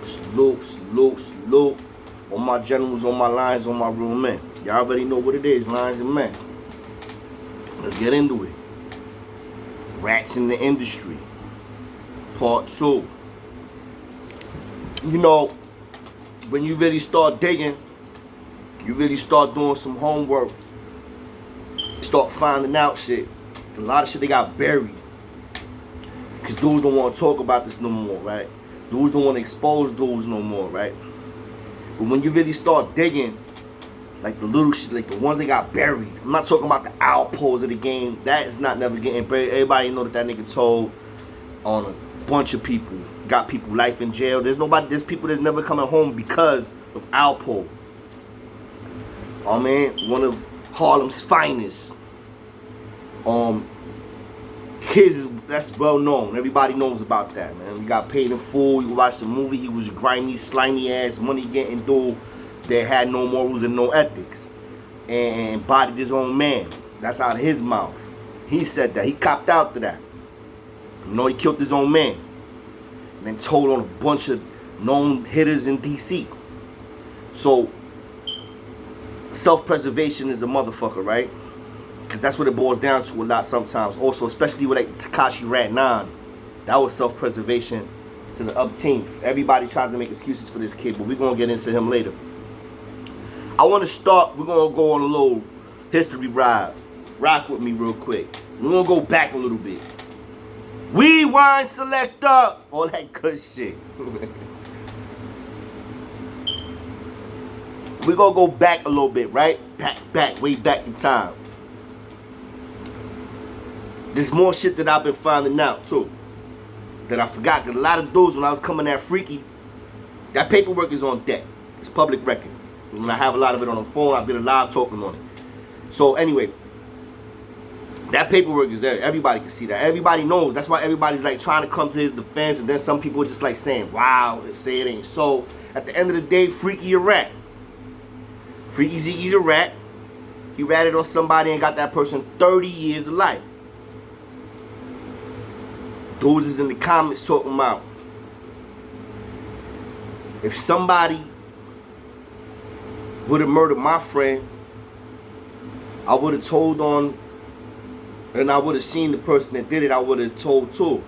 Salute, salute, salute. All my generals, all my lions, all my real men. Y'all already know what it is, lions and men. Let's get into it. Rats in the industry. Part 2. You know, when you really start digging, you really start doing some homework, start finding out shit. A lot of shit they got buried. Because dudes don't want to talk about this no more, right? Dudes don't want to expose dudes no more, right? But when you really start digging, like the little shit, like the ones they got buried. I'm not talking about the Alpos of the game. That is not never getting buried. Everybody know that nigga told on a bunch of people. Got people life in jail. There's people that's never coming home because of Alpo. Oh man, one of Harlem's finest. Kids, that's well known. Everybody knows about that, man. We got paid in full. You watch the movie. He was a grimy, slimy ass, money getting dude that had no morals and no ethics, and bodied his own man. That's out of his mouth. He said that. He copped out to that. You know, he killed his own man, and then told on a bunch of known hitters in DC. So, self-preservation is a motherfucker, right? Because that's what it boils down to a lot sometimes. Also, especially with like Tekashi Rat 9. That was self-preservation to the upteenth. Everybody tries to make excuses for this kid, but we're going to get into him later. I want to start, we're going to go on a little history ride. Rock with me real quick. We're going to go back a little bit. Rewind selector. All that good shit. We're going to go back a little bit, right? Back, way back in time. There's more shit that I've been finding out, too, that I forgot. Because a lot of dudes, when I was coming at Freaky, that paperwork is on deck. It's public record. When I have a lot of it on the phone, I did a live talking on it. So, anyway, that paperwork is there. Everybody can see that. Everybody knows. That's why everybody's, like, trying to come to his defense. And then some people are just, like, saying, wow, they say it ain't so. At the end of the day, Freaky a rat. Freaky Zeke's a rat. He ratted on somebody and got that person 30 years to life. Dudes is in the comments talking about if somebody would have murdered my friend, I would have told on, and I would have seen the person that did it, I would have told too.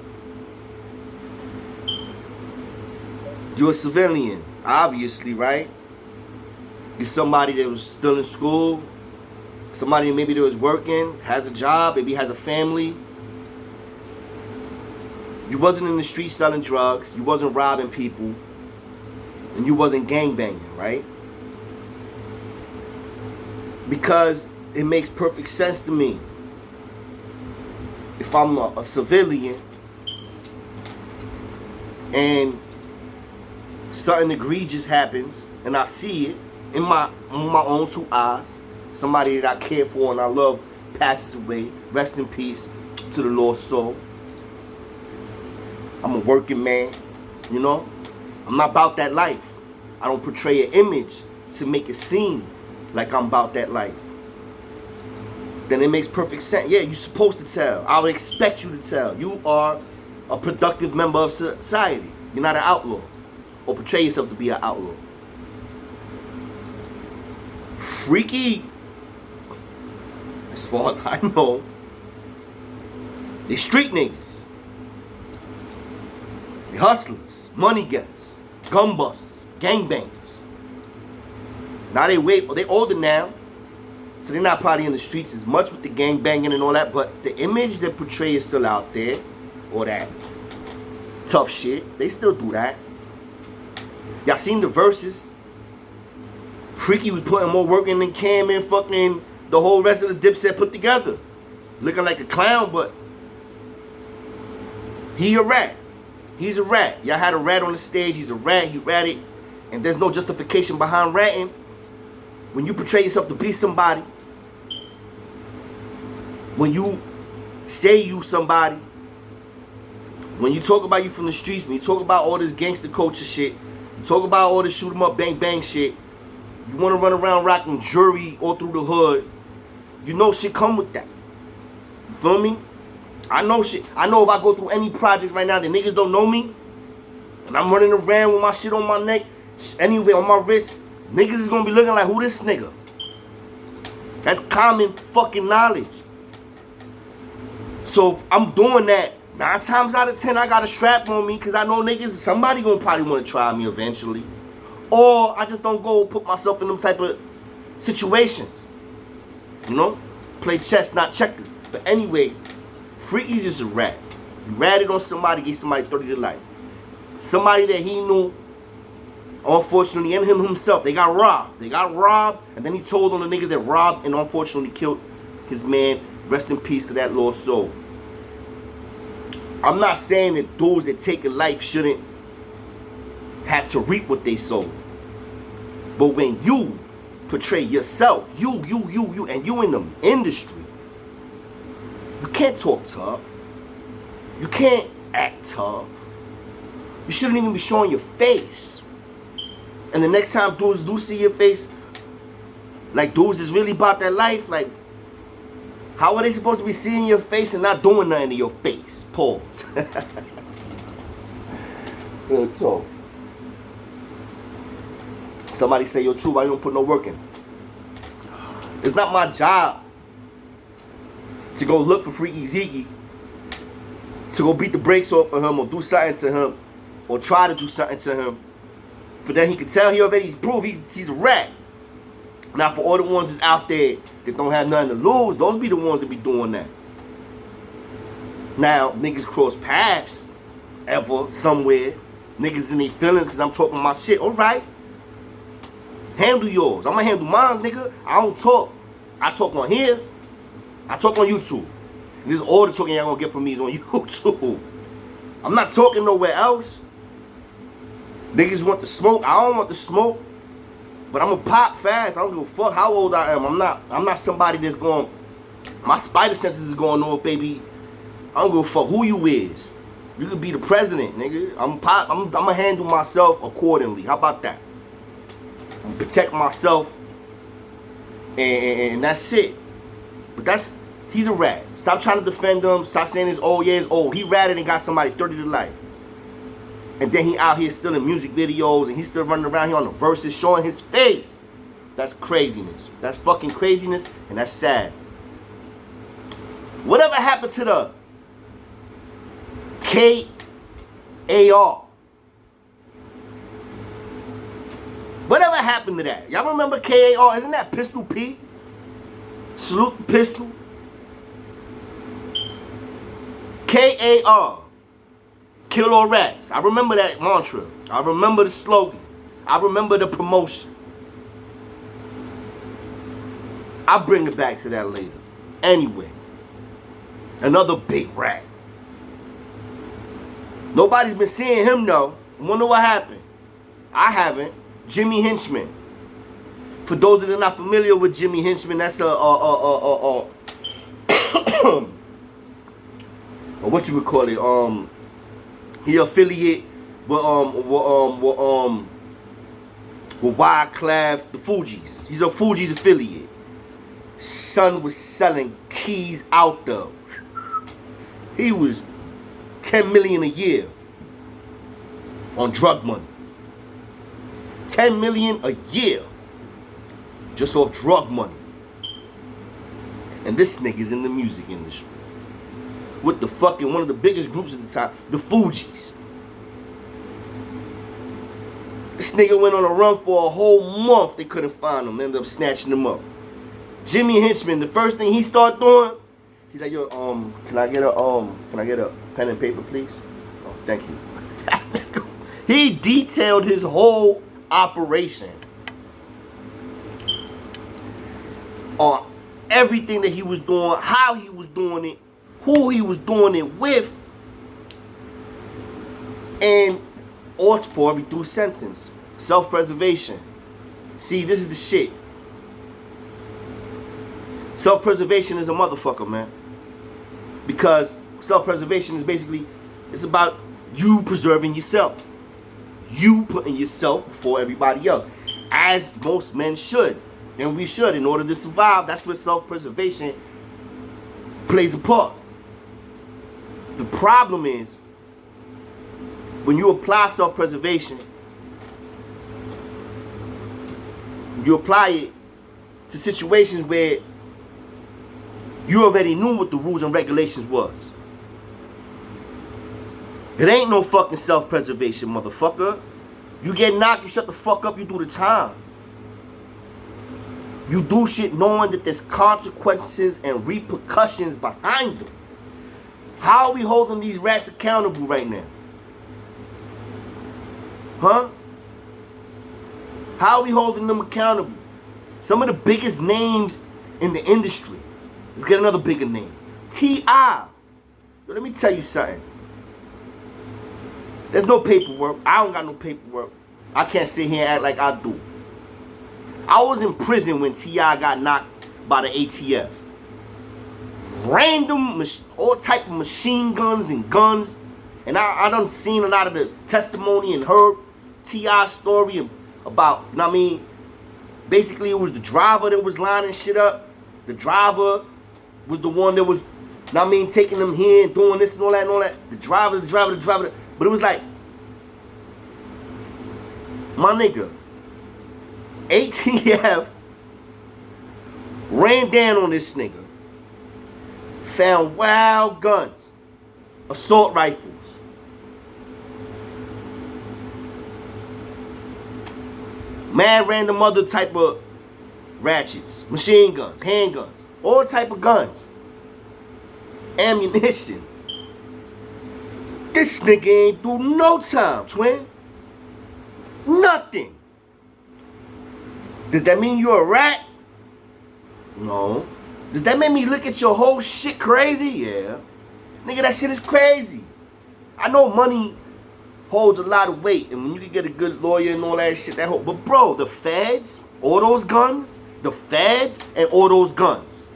You're a civilian, obviously, right? You're somebody that was still in school, somebody maybe that was working, has a job, maybe has a family. You wasn't in the street selling drugs, you wasn't robbing people, and you wasn't gangbanging, right? Because it makes perfect sense to me. If I'm a civilian and something egregious happens and I see it in my own two eyes, somebody that I care for and I love passes away, rest in peace to the Lord's soul. I'm a working man, you know? I'm not about that life. I don't portray an image to make it seem like I'm about that life. Then it makes perfect sense. Yeah, you're supposed to tell. I would expect you to tell. You are a productive member of society. You're not an outlaw. Or portray yourself to be an outlaw. Freaky, as far as I know, they street niggas. They hustlers, money getters, gun busters, gangbangers. Now they older now, so they're not probably in the streets as much with the gangbanging and all that, but the image they portray is still out there, or that tough shit, they still do that. Y'all seen the verses? Freaky was putting more work in than Cam and fucking the whole rest of the Dipset put together. Looking like a clown, but he a rat. He's a rat. Y'all had a rat on the stage. He's a rat. He ratted. And there's no justification behind ratting. When you portray yourself to be somebody, when you say you somebody, when you talk about you from the streets, when you talk about all this gangster culture shit, you talk about all this shoot 'em up, bang bang shit, you want to run around rocking jewelry all through the hood, you know shit come with that. You feel me? I know shit. I know if I go through any projects right now, the niggas don't know me, and I'm running around with my shit on my neck, anyway, on my wrist, niggas is gonna be looking like, who this nigga? That's common fucking knowledge. So if I'm doing that, 9 times out of 10, I got a strap on me because I know niggas, somebody gonna probably want to try me eventually. Or I just don't go put myself in them type of situations. You know? Play chess, not checkers. But anyway, Freaky's just a rat. He ratted on somebody, gave somebody 30 to life. Somebody that he knew, unfortunately, and him himself, they got robbed. They got robbed, and then he told on the niggas that robbed and unfortunately killed his man. Rest in peace to that lost soul. I'm not saying that those that take a life shouldn't have to reap what they sow. But when you portray yourself, you, and you in the industry, you can't talk tough. You can't act tough. You shouldn't even be showing your face. And the next time dudes do see your face, like dudes is really about that life, like, how are they supposed to be seeing your face and not doing nothing to your face? Pause. Real talk. Somebody say, yo, true, why you don't put no work in? It's not my job to go look for Freaky Zeke, to go beat the brakes off of him or do something to him or try to do something to him. For that he can tell he already proved he's a rat. Now for all the ones that's out there that don't have nothing to lose, those be the ones that be doing that. Now, niggas cross paths ever, somewhere. Niggas in their feelings because I'm talking my shit. Alright. Handle yours. I'm gonna handle mine, nigga. I don't talk. I talk on here. I talk on YouTube. And this is all the talking y'all gonna get from me is on YouTube. I'm not talking nowhere else. Niggas want the smoke. I don't want the smoke. But I'm gonna pop fast. I don't give a fuck how old I am. I'm not somebody that's going, my spider senses is going off, baby. I don't give a fuck who you is. You could be the president, nigga. I'm gonna handle myself accordingly. How about that? I'm gonna protect myself, and that's it. But he's a rat. Stop trying to defend him. Stop saying he's old. Yeah, he's old. He ratted and got somebody 30 to life. And then he out here still in music videos and he's still running around here on the verses showing his face. That's craziness. That's fucking craziness and that's sad. Whatever happened to the KAR? Whatever happened to that? Y'all remember KAR? Isn't that Pistol P? Salute the pistol. KAR. Kill all rats. I remember that mantra. I remember the slogan. I remember the promotion. I'll bring it back to that later. Anyway, another big rat. Nobody's been seeing him though. Wonder what happened. I haven't. Jimmy Henchman. For those that are not familiar with Jimmy Henchman, that's what you would call it? He affiliate with Wyclef, the Fugees. He's a Fugees affiliate. Son was selling keys out there. He was 10 million a year on drug money. 10 million a year just off drug money. And this nigga's in the music industry with the fucking one of the biggest groups at the time, the Fugees. This nigga went on a run for a whole month. They couldn't find him. They ended up snatching him up. Jimmy Henchman, the first thing he started doing, he's like, yo, can I get a pen and paper, please? Oh, thank you. He detailed his whole operation on everything that he was doing, how he was doing it, who he was doing it with, and all for every through sentence. Self-preservation. See, this is the shit. Self-preservation is a motherfucker, man. Because self-preservation is basically, it's about you preserving yourself. You putting yourself before everybody else. As most men should. And we should. In order to survive, that's where self-preservation plays a part. The problem is, when you apply self-preservation, you apply it to situations where you already knew what the rules and regulations was. It ain't no fucking self-preservation, motherfucker. You get knocked, you shut the fuck up, you do the time. You do shit knowing that there's consequences and repercussions behind them. How are we holding these rats accountable right now? Huh? How are we holding them accountable? Some of the biggest names in the industry. Let's get another bigger name. T.I. Yo, let me tell you something. There's no paperwork. I don't got no paperwork. I can't sit here and act like I do. I was in prison when T.I. got knocked by the ATF. Random, all type of machine guns and guns. And I done seen a lot of the testimony and heard T.I.'s story about, you know what I mean? Basically, it was the driver that was lining shit up. The driver was the one that was, you know what I mean, taking them here and doing this and all that and all that. The driver. But it was like, my nigga, ATF ran down on this nigga, found wild guns, assault rifles, mad random other type of ratchets, machine guns, handguns, all type of guns, ammunition. This nigga ain't do no time, twin. Nothing. Does that mean you're a rat? No. Does that make me look at your whole shit crazy? Yeah. Nigga, that shit is crazy. I know money holds a lot of weight, and when you can get a good lawyer and all that shit, that whole, but bro, the feds, all those guns, the feds and all those guns.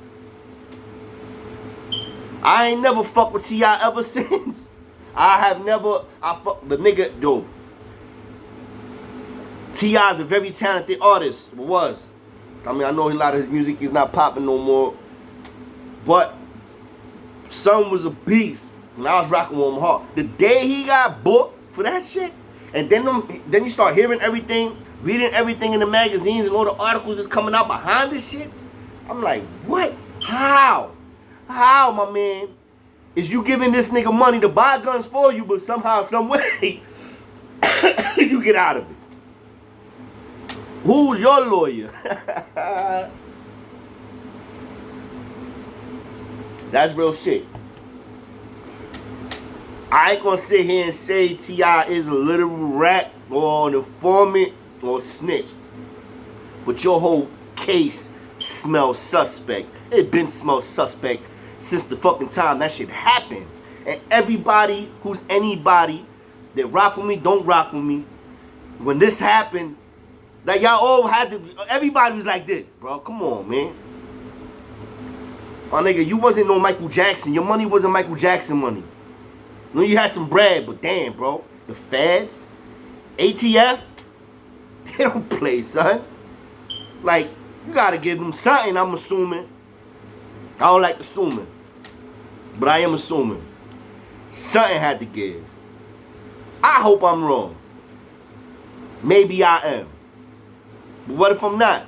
I ain't never fucked with T.I. ever since. I fuck the nigga, yo. T.I. is a very talented artist, was. I mean, I know a lot of his music is not popping no more. But son was a beast. And I was rocking with him hard. The day he got booked for that shit, and then you start hearing everything, reading everything in the magazines and all the articles that's coming out behind this shit. I'm like, what? How? How, my man? Is you giving this nigga money to buy guns for you, but somehow, some way, you get out of it? Who's your lawyer? That's real shit. I ain't gonna sit here and say T.I. is a literal rat or an informant or a snitch. But your whole case smells suspect. It been smelled suspect since the fucking time that shit happened. And everybody who's anybody that rock with me, don't rock with me. When this happened, like y'all all had to, everybody was like this, bro. Come on, man. My nigga, you wasn't no Michael Jackson. Your money wasn't Michael Jackson money. You know, you had some bread, but damn, bro. The feds, ATF, they don't play, son. Like, you gotta give them something, I'm assuming. I don't like assuming, but I am assuming. Something had to give. I hope I'm wrong. Maybe I am. But what if I'm not?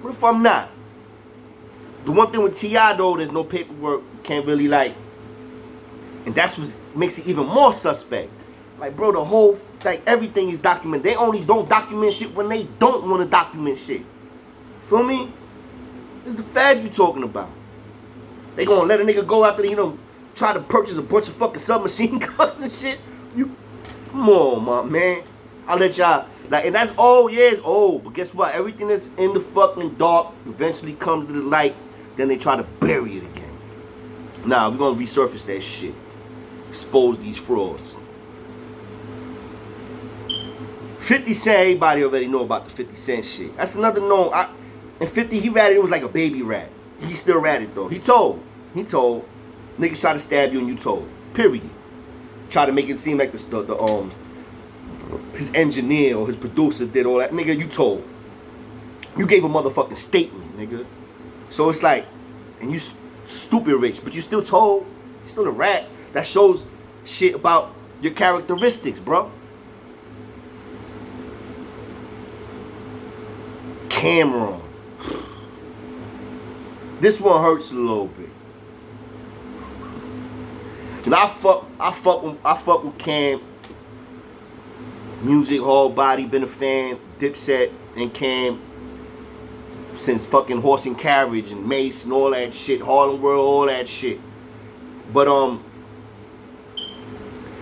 What if I'm not? The one thing with T.I. though, there's no paperwork, can't really like, and that's what makes it even more suspect. Like, bro, the whole, like, everything is documented. They only don't document shit when they don't want to document shit. Feel me? It's the feds we talking about. They gonna let a nigga go after they, you know, try to purchase a bunch of fucking submachine guns and shit. You, come on, my man. I'll let y'all, like, and that's old, yeah, it's old. But guess what? Everything that's in the fucking dark eventually comes to the light. Then they try to bury it again. Nah, we're gonna resurface that shit. Expose these frauds. 50 Cent, everybody already know about the 50 Cent shit. That's another known. And 50, he ratted, it was like a baby rat. He still ratted though. He told. Niggas try to stab you and you told. Period. Try to make it seem like his engineer or his producer did all that. Nigga, you told. You gave a motherfucking statement, nigga. So it's like, and you stupid rich, but you still told. You're still a rat. That shows shit about your characteristics, bro. Cameron. This one hurts a little bit. And I fuck with Cam. Music, whole body, been a fan. Dipset and Cam since fucking Horse and Carriage and Mace and all that shit. Harlem World, all that shit. But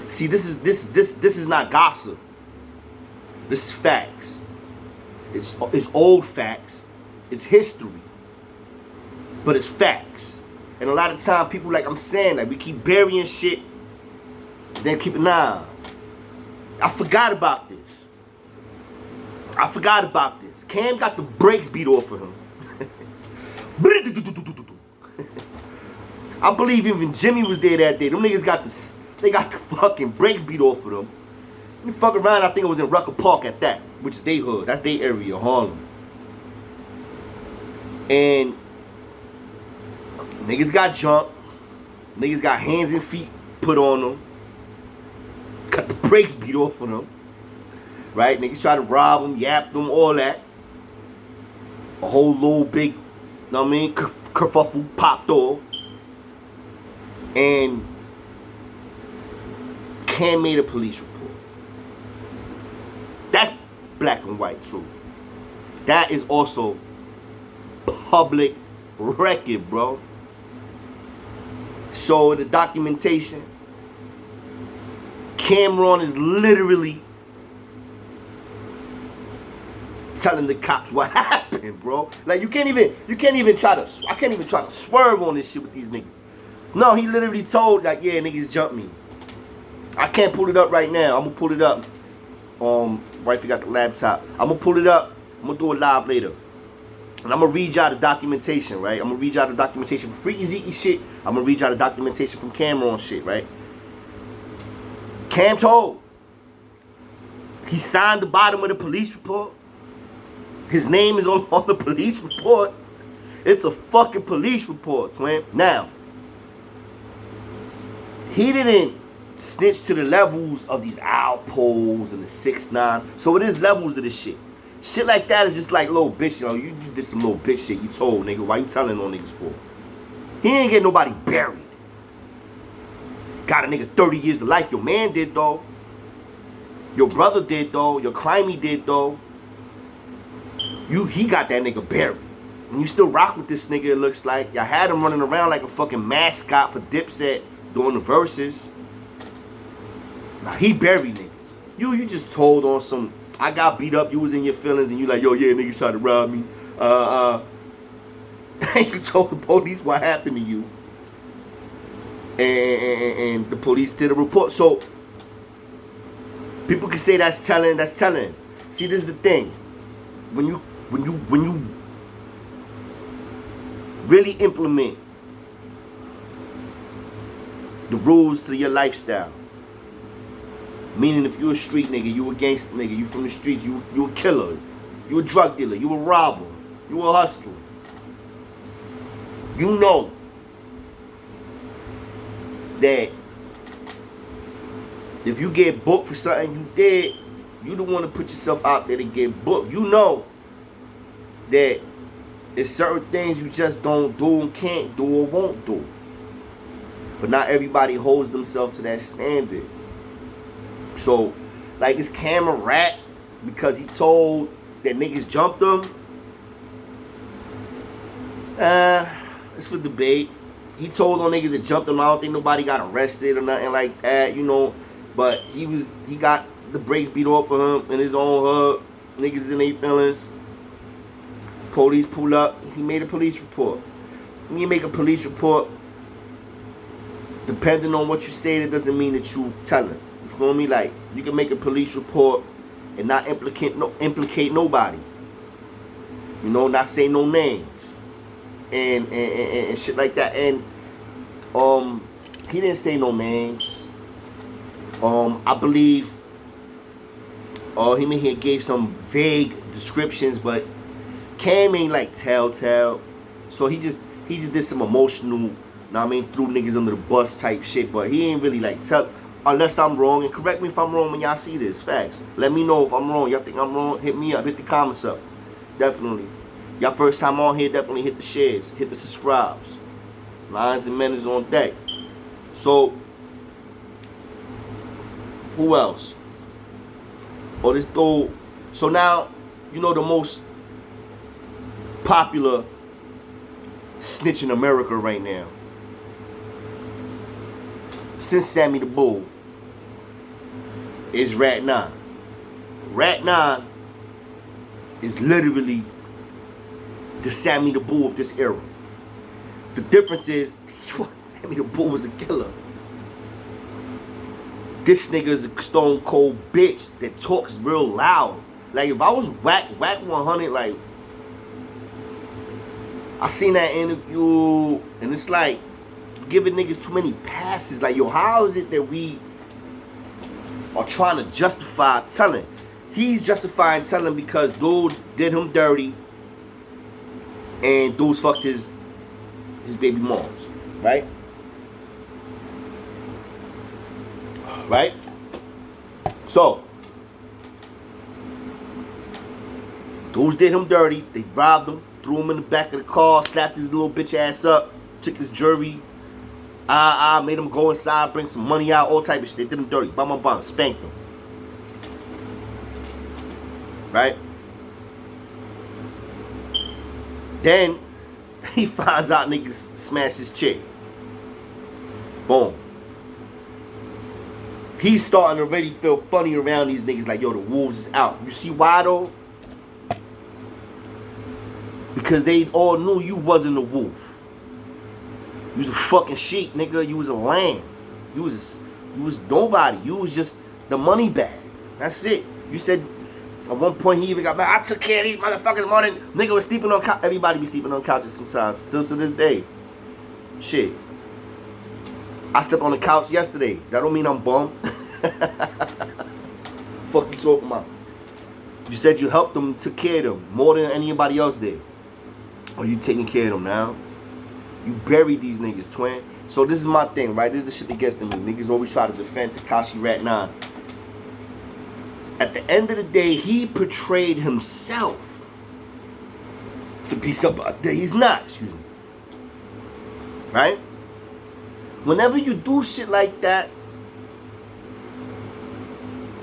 see, this is not gossip. This is facts. It's old facts. It's history. But it's facts. And a lot of time people, like I'm saying, like we keep burying shit, then keep it. Nah. I forgot about this. Cam got the brakes beat off of him. I believe even Jimmy was there that day. Them niggas got the fucking brakes beat off of them. You fuck around, I think it was in Rucker Park at that, which is they hood. That's their area, Harlem. And niggas got jumped. Niggas got hands and feet put on them. Got the brakes beat off of them. Right? Niggas try to rob them, yap them, all that. A whole little big, know what I mean, kerfuffle popped off. And Cam made a police report. That's black and white too. That is also public record, bro. So the documentation, Cameron is literally telling the cops what happened, bro. Like you can't even try to swerve on this shit with these niggas. No, he literally told, like, yeah, niggas jumped me. I can't pull it up right now. I'm gonna pull it up. Wifey got the laptop. I'm gonna pull it up. I'm gonna do it live later. And I'm gonna read y'all the documentation, right? I'm gonna read y'all the documentation for Free Ezekiel shit. I'm gonna read y'all the documentation from Cameron shit, right? Cam told. He signed the bottom of the police report. His name is on the police report. It's a fucking police report, twin. Now, he didn't snitch to the levels of these outposts and the 6ix9ines. So it is levels to this shit. Shit like that is just like little bitch, you know. You just did some little bitch shit you told, nigga. Why you telling on niggas for? He ain't get nobody buried. Got a nigga 30 years to life. Your man did, though. Your brother did, though. Your crimey did, though. He got that nigga buried. And you still rock with this nigga, it looks like. Y'all had him running around like a fucking mascot for Dipset doing the verses. Now he buried niggas. You just told on some, I got beat up, you was in your feelings, and you like, yo, yeah, niggas tried to rob me. And you told the police what happened to you. And the police did a report. So people can say that's telling. See, this is the thing. When you really implement the rules to your lifestyle, meaning if you a street nigga, you a gangster nigga, you from the streets, you a killer, you a drug dealer, you a robber, you a hustler, you know that if you get booked for something you did, you don't want to put yourself out there to get booked. You know that there's certain things you just don't do and can't do or won't do. But not everybody holds themselves to that standard. So, like, is Cam a rat because he told that niggas jumped him? It's for debate. He told on niggas that jumped him. I don't think nobody got arrested or nothing like that, you know. But he got the brakes beat off of him in his own hood. Niggas in their feelings. Police pull up. He made a police report. When you make a police report, depending on what you say, that doesn't mean that you telling. You feel me? Like, you can make a police report and not implicate nobody. You know, not say no names. And shit like that. And he didn't say no names. I believe him and he gave some vague descriptions, but Cam ain't like telltale. So he just did some emotional, know what I mean, threw niggas under the bus type shit, but he ain't really like Unless I'm wrong, and correct me if I'm wrong when y'all see this. Facts. Let me know if I'm wrong. Y'all think I'm wrong? Hit me up. Hit the comments up. Definitely. Y'all first time on here, definitely hit the shares. Hit the subscribes. Lions and Men is on deck. So, who else? Oh, this dude. So now, you know the most popular snitch in America right now. Since Sammy the Bull is Rat 9. Rat 9 is literally the Sammy the Bull of this era. The difference is, Sammy the Bull was a killer. This nigga is a stone cold bitch that talks real loud. Like, if I was whack 100, like, I seen that interview, and it's like, giving niggas too many passes. Like, yo, how is it that we are trying to justify telling? He's justifying telling because dudes did him dirty, and dudes fucked his baby moms, right? Right? So, dudes did him dirty. They robbed him, threw him in the back of the car, slapped his little bitch ass up, took his jewelry, made him go inside, bring some money out, all type of shit. They did him dirty. Bam, spanked him. Right? Then, he finds out niggas smash his chick. Boom. He's starting to already feel funny around these niggas like, yo, the wolves is out. You see why, though? Because they all knew you wasn't a wolf. You was a fucking sheep, nigga. You was a lamb. You was nobody. You was just the money bag. That's it. You said, at one point he even got mad. I took care of these motherfuckers more than nigga was sleeping on couch. Everybody be sleeping on couches sometimes. Still to this day. Shit. I slept on the couch yesterday. That don't mean I'm bum. Fuck you talking about? You said you helped them, took care of them more than anybody else did. Are you taking care of them now? You buried these niggas, twin. So this is my thing, right? This is the shit that gets to me. Niggas always try to defend Tekashi Rat 9. At the end of the day, he portrayed himself to be somebody. He's not, excuse me. Right? Whenever you do shit like that,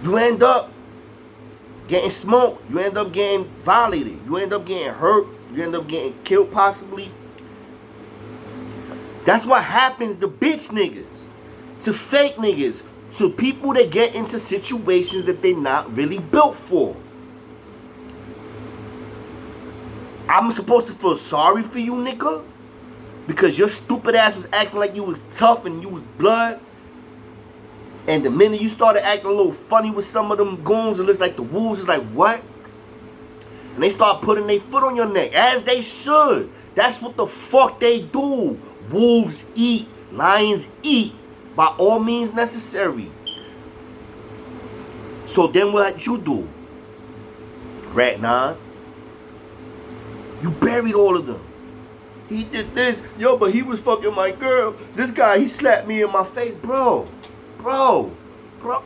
you end up getting smoked. You end up getting violated. You end up getting hurt. You end up getting killed possibly. That's what happens to bitch niggas, to fake niggas, to people that get into situations that they're not really built for. I'm supposed to feel sorry for you, nigga? Because your stupid ass was acting like you was tough and you was blood. And the minute you started acting a little funny with some of them goons, it looks like the wolves is like, what? And they start putting their foot on your neck, as they should. That's what the fuck they do. Wolves eat, lions eat, by all means necessary. So then what you do? Rat 9, you buried all of them. He did this. Yo, but he was fucking my girl. This guy, he slapped me in my face. Bro.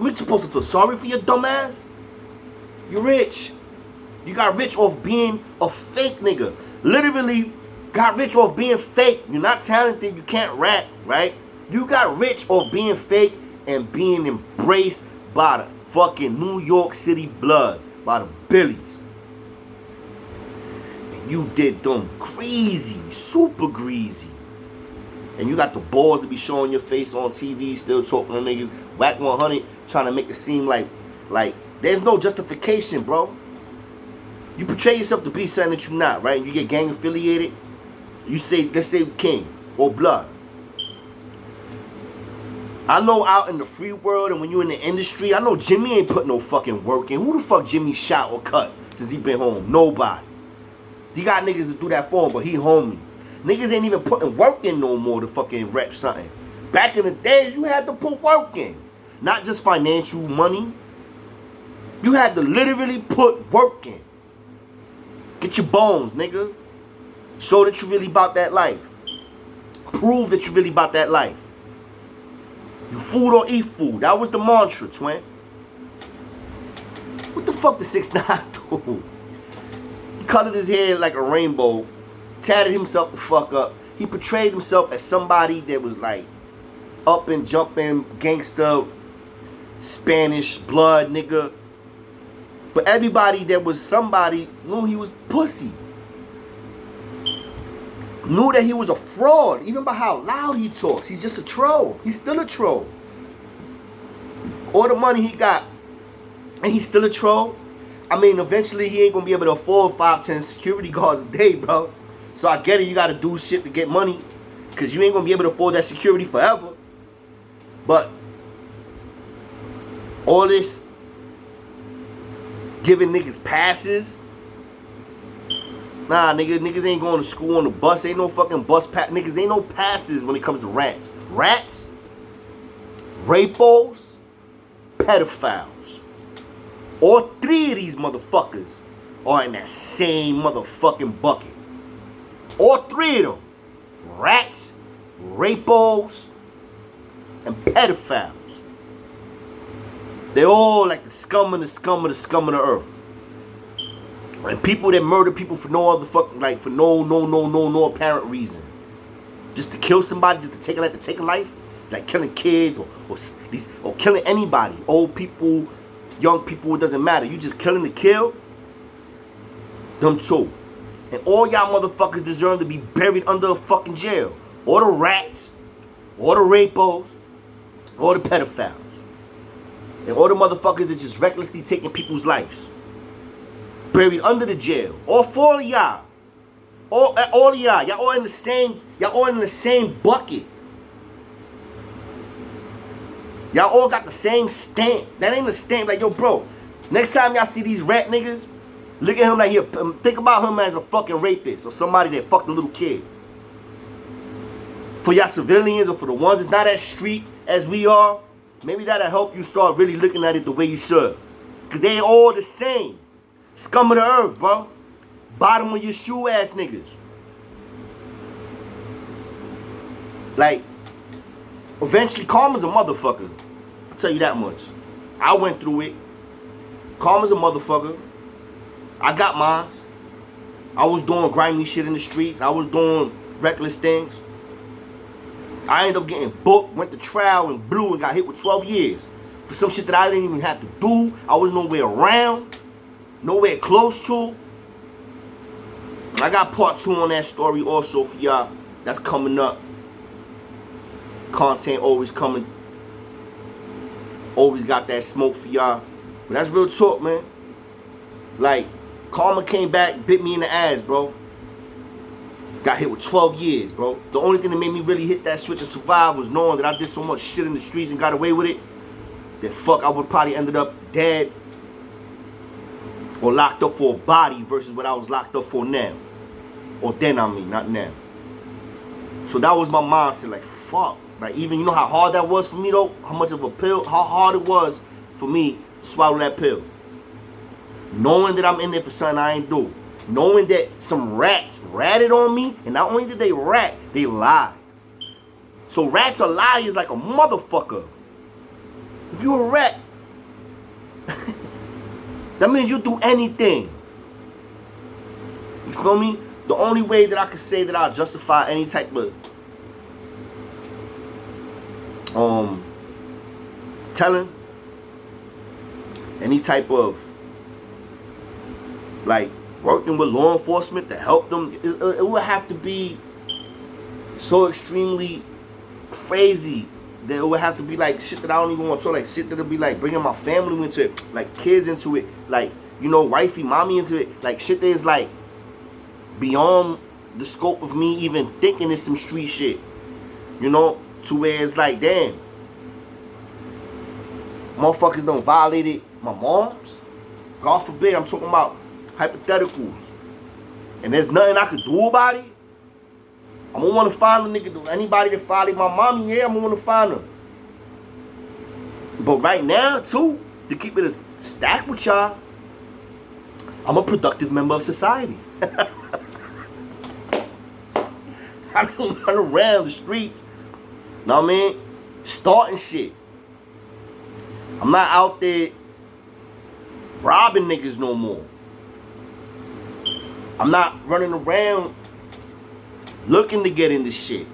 We're supposed to feel sorry for your dumb ass? You're rich. You got rich off being a fake nigga. Literally got rich off being fake. You're not talented. You can't rap, right? You got rich off being fake and being embraced by the fucking New York City Bloods, by the Billies. And you did them greasy, super greasy. And you got the balls to be showing your face on TV, still talking to niggas. Whack 100, trying to make it seem like there's no justification, bro. You portray yourself to be something that you're not, right? You get gang affiliated. You say, let's say King or Blood. I know out in the free world and when you're in the industry, I know Jimmy ain't put no fucking work in. Who the fuck Jimmy shot or cut since he been home? Nobody. He got niggas to do that for him, but he homie. Niggas ain't even putting work in no more to fucking rep something. Back in the days, you had to put work in. Not just financial money. You had to literally put work in. Get your bones, nigga. Show that you really about that life. Prove that you really about that life. You food or eat food. That was the mantra, twin. What the fuck did 6ix9ine do? He colored his hair like a rainbow, tatted himself the fuck up. He portrayed himself as somebody that was like up and jumping, gangster, Spanish blood nigga. But everybody that was somebody knew he was pussy. Knew that he was a fraud, even by how loud he talks. He's just a troll. He's still a troll. All the money he got, and he's still a troll. I mean, eventually he ain't gonna be able to afford 5, 10 security guards a day, bro. So I get it, you gotta do shit to get money, because you ain't gonna be able to afford that security forever. But all this giving niggas passes. Nah, niggas ain't going to school on the bus. Ain't no fucking bus pass. Niggas ain't no passes when it comes to rats. Rats, rapos, pedophiles. All 3 of these motherfuckers are in that same motherfucking bucket. All 3 of them. Rats, rapos, and pedophiles. They all like the scum of the scum of the scum of the earth. And people that murder people for no other fucking, like, for no apparent reason. Just to kill somebody, just to take a life. Like killing kids or killing anybody. Old people, young people, it doesn't matter. You just killing to kill. Them too. And all y'all motherfuckers deserve to be buried under a fucking jail. Or the rats, or the rapos, or the pedophiles. And all the motherfuckers that just recklessly taking people's lives. Buried under the jail. All 4 of y'all. All of y'all. Y'all all in the same bucket. Y'all all got the same stamp. That ain't a stamp. Like, yo, bro. Next time y'all see these rat niggas, look at him like think about him as a fucking rapist or somebody that fucked a little kid. For y'all civilians or for the ones that's not as street as we are, maybe that'll help you start really looking at it the way you should. Because they all the same. Scum of the earth, bro. Bottom of your shoe ass niggas. Like, eventually, karma's a motherfucker. I'll tell you that much. I went through it. Karma's a motherfucker. I got mine. I was doing grimy shit in the streets. I was doing reckless things. I ended up getting booked, went to trial, and blew and got hit with 12 years. For some shit that I didn't even have to do. I was nowhere around. Nowhere close to. I got part 2 on that story also for y'all. That's coming up. Content always coming. Always got that smoke for y'all. But that's real talk, man. Like, karma came back, bit me in the ass, bro. Got hit with 12 years, bro. The only thing that made me really hit that switch and survive was knowing that I did so much shit in the streets and got away with it. That fuck, I would probably ended up dead. Or locked up for a body versus what I was locked up for now. Or then, I mean, not now. So that was my mindset, like, fuck. Like, even, you know how hard that was for me, though? How much of a pill, how hard it was for me to swallow that pill. Knowing that I'm in there for something I ain't do. Knowing that some rats ratted on me, and not only did they rat, they lied. So rats are liars like a motherfucker. If you a rat, that means you'll do anything. You feel me? The only way that I could say that I'll justify any type of telling, any type of like working with law enforcement to help them, it would have to be so extremely crazy that it would have to be like shit that I don't even want to talk, like shit that'll be like bringing my family into it, like kids into it, like, you know, wifey, mommy into it, like shit that is like beyond the scope of me even thinking it's some street shit, you know, to where it's like, damn, motherfuckers done violated my mom's. God forbid, I'm talking about hypotheticals, and there's nothing I could do about it. I'm gonna want to find a nigga. Anybody that violated my mommy, yeah, I'm gonna want to find her. But right now, too, to keep it a stack with y'all, I'm a productive member of society. I don't run around the streets, know what I mean, starting shit. I'm not out there robbing niggas no more. I'm not running around looking to get into shit.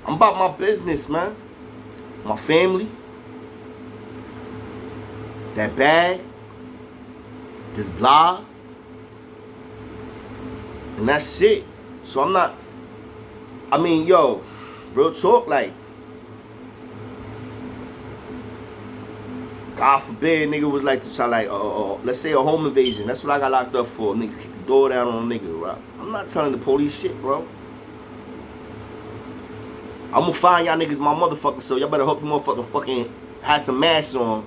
I'm about my business, man. My family. That bag. This blah. And that's it. So I'm not, I mean, yo, real talk, like, God forbid, nigga was like to try, like, let's say a home invasion. That's what I got locked up for. Niggas kick the door down on a nigga, right? I'm not telling the police shit, bro. I'm gonna find y'all niggas my motherfucking self. Y'all better hope you motherfucking fucking have some masks on.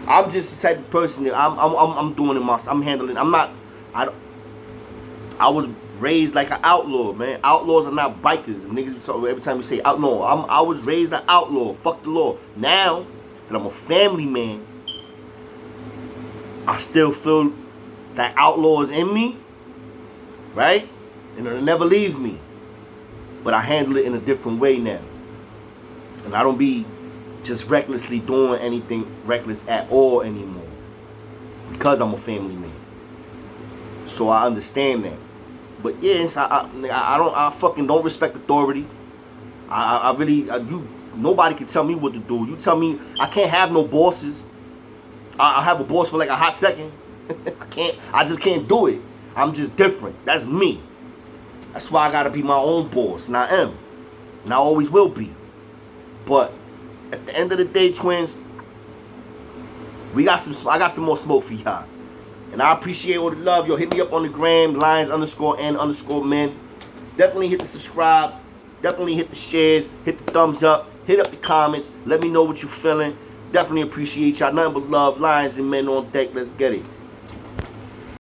I'm just the type of person that I'm doing it myself. I'm handling. I'm not. I was raised like an outlaw, man. Outlaws are not bikers. Niggas, so every time you say outlaw, I was raised an outlaw. Fuck the law. Now that I'm a family man, I still feel that outlaw is in me, right? And it'll never leave me. But I handle it in a different way now. And I don't be just recklessly doing anything reckless at all anymore. Because I'm a family man. So I understand that. But yeah, I fucking don't respect authority. I really, nobody can tell me what to do. You tell me I can't have no bosses. I have a boss for like a hot second. I just can't do it. I'm just different. That's me. That's why I gotta be my own boss, and I am. And I always will be. But at the end of the day, twins, I got some more smoke for y'all. And I appreciate all the love. Yo, hit me up on the gram, Lions_N_men. Definitely hit the subscribes. Definitely hit the shares. Hit the thumbs up. Hit up the comments. Let me know what you're feeling. Definitely appreciate y'all. Nothing but love. Lions and men on deck. Let's get it.